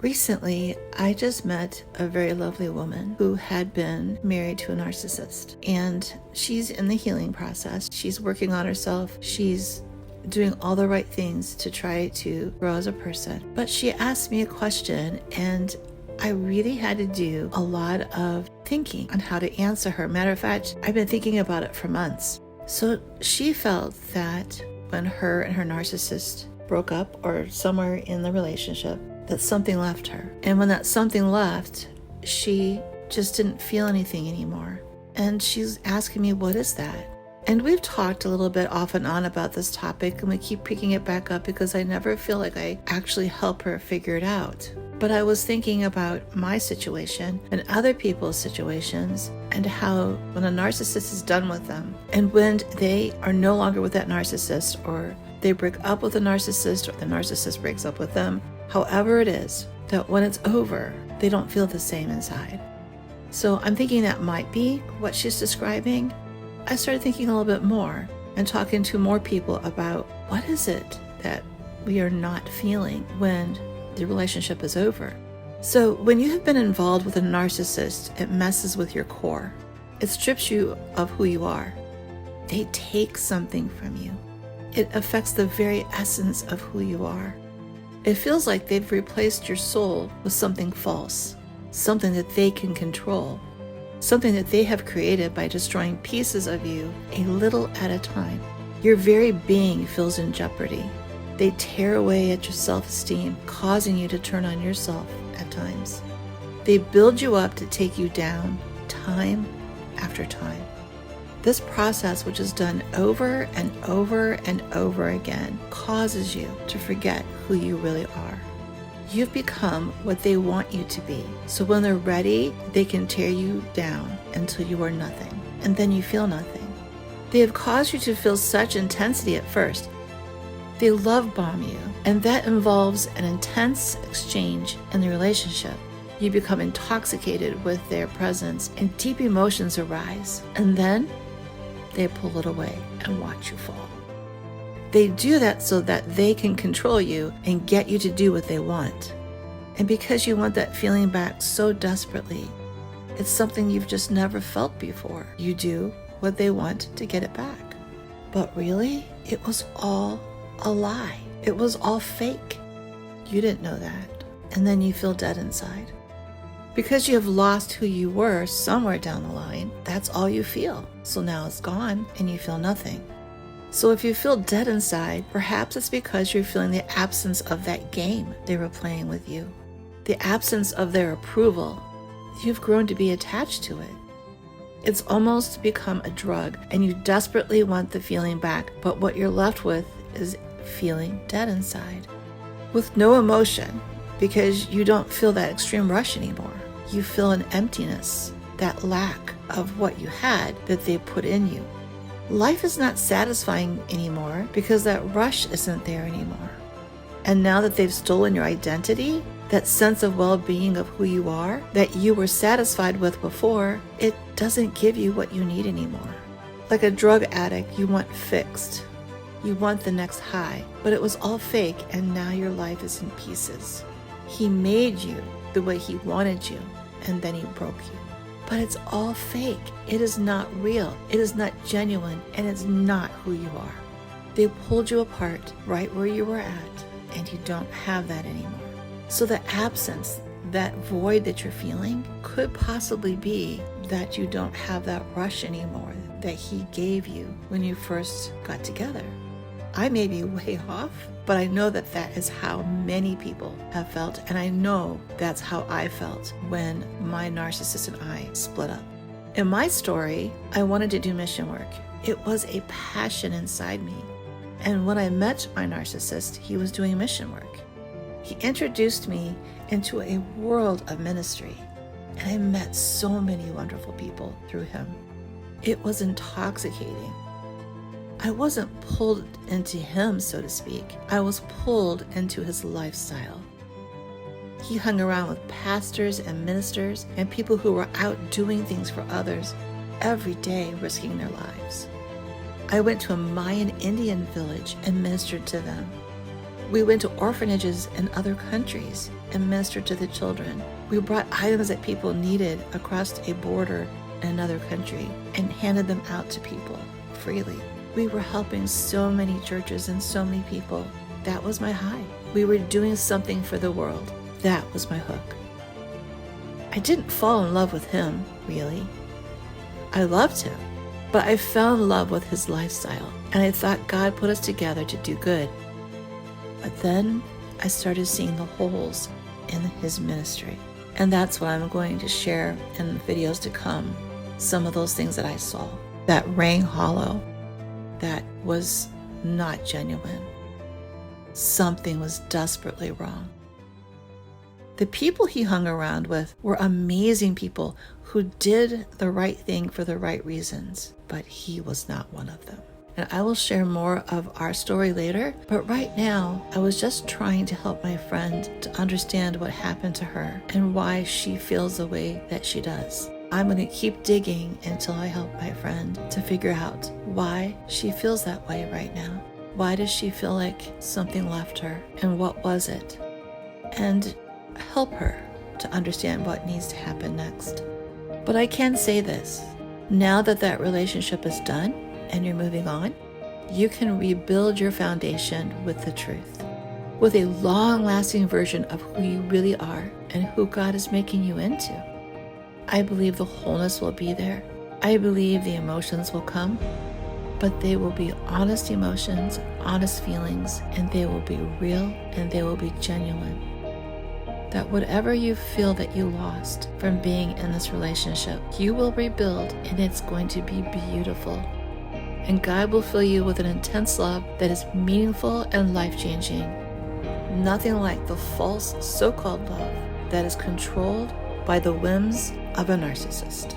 Recently, I just met a very lovely woman who had been married to a narcissist, and she's in the healing process. She's working on herself. She's doing all the right things to try to grow as a person. But she asked me a question, and I really had to do a lot of thinking on how to answer her. Matter of fact, I've been thinking about it for months. So she felt that when her and her narcissist broke up, or somewhere in the relationship, that something left her. And when that something left, she just didn't feel anything anymore. And she's asking me, what is that? And we've talked a little bit off and on about this topic, and we keep picking it back up because I never feel like I actually help her figure it out. But I was thinking about my situation and other people's situations, and how when a narcissist is done with them, and when they are no longer with that narcissist, or they break up with the narcissist, or the narcissist breaks up with them, however it is, that when it's over, they don't feel the same inside. So I'm thinking that might be what she's describing. I started thinking a little bit more and talking to more people about what is it that we are not feeling when the relationship is over. So when you have been involved with a narcissist, it messes with your core. It strips you of who you are. They take something from you. It affects the very essence of who you are. It feels like they've replaced your soul with something false, something that they can control, something that they have created by destroying pieces of you a little at a time. Your very being feels in jeopardy. They tear away at your self-esteem, causing you to turn on yourself at times. They build you up to take you down time after time. This process, which is done over and over and over again, causes you to forget who you really are. You've become what they want you to be. So when they're ready, they can tear you down until you are nothing, and then you feel nothing. They have caused you to feel such intensity at first. They love bomb you, and that involves an intense exchange in the relationship. You become intoxicated with their presence, and deep emotions arise, and then they pull it away and watch you fall. They do that so that they can control you and get you to do what they want. And because you want that feeling back so desperately, it's something you've just never felt before. You do what they want to get it back. But really, it was all a lie. It was all fake. You didn't know that. And then you feel dead inside. Because you have lost who you were somewhere down the line, that's all you feel. So now it's gone and you feel nothing. So if you feel dead inside, perhaps it's because you're feeling the absence of that game they were playing with you, the absence of their approval. You've grown to be attached to it. It's almost become a drug, and you desperately want the feeling back, but what you're left with is feeling dead inside, with no emotion, because you don't feel that extreme rush anymore. You feel an emptiness, that lack of what you had that they put in you. Life is not satisfying anymore because that rush isn't there anymore. And now that they've stolen your identity, that sense of well-being of who you are that you were satisfied with before, it doesn't give you what you need anymore. Like a drug addict, you want fixed. You want the next high, but it was all fake, and now your life is in pieces. He made you the way he wanted you, and then he broke you. But it's all fake. It is not real. It is not genuine, and it's not who you are. They pulled you apart right where you were at, and you don't have that anymore. So the absence, that void that you're feeling, could possibly be that you don't have that rush anymore that he gave you when you first got together. I may be way off, but I know that that is how many people have felt, and I know that's how I felt when my narcissist and I split up. In my story, I wanted to do mission work. It was a passion inside me. And when I met my narcissist, he was doing mission work. He introduced me into a world of ministry, and I met so many wonderful people through him. It was intoxicating. I wasn't pulled into him, so to speak. I was pulled into his lifestyle. He hung around with pastors and ministers and people who were out doing things for others every day, risking their lives. I went to a Mayan Indian village and ministered to them. We went to orphanages in other countries and ministered to the children. We brought items that people needed across a border in another country and handed them out to people freely. We were helping so many churches and so many people. That was my high. We were doing something for the world. That was my hook. I didn't fall in love with him, really. I loved him, but I fell in love with his lifestyle, and I thought God put us together to do good. But then I started seeing the holes in his ministry, and that's what I'm going to share in the videos to come. Some of those things that I saw that rang hollow, that was not genuine. Something was desperately wrong. The people he hung around with were amazing people who did the right thing for the right reasons, but he was not one of them. And I will share more of our story later, but right now I was just trying to help my friend to understand what happened to her and why she feels the way that she does. I'm going to keep digging until I help my friend to figure out why she feels that way right now. Why does she feel like something left her, and what was it? And help her to understand what needs to happen next. But I can say this, now that that relationship is done and you're moving on, you can rebuild your foundation with the truth, with a long-lasting version of who you really are and who God is making you into. I believe the wholeness will be there. I believe the emotions will come, but they will be honest emotions, honest feelings, and they will be real and they will be genuine. That whatever you feel that you lost from being in this relationship, you will rebuild, and it's going to be beautiful. And God will fill you with an intense love that is meaningful and life-changing. Nothing like the false so-called love that is controlled by the whims of a narcissist.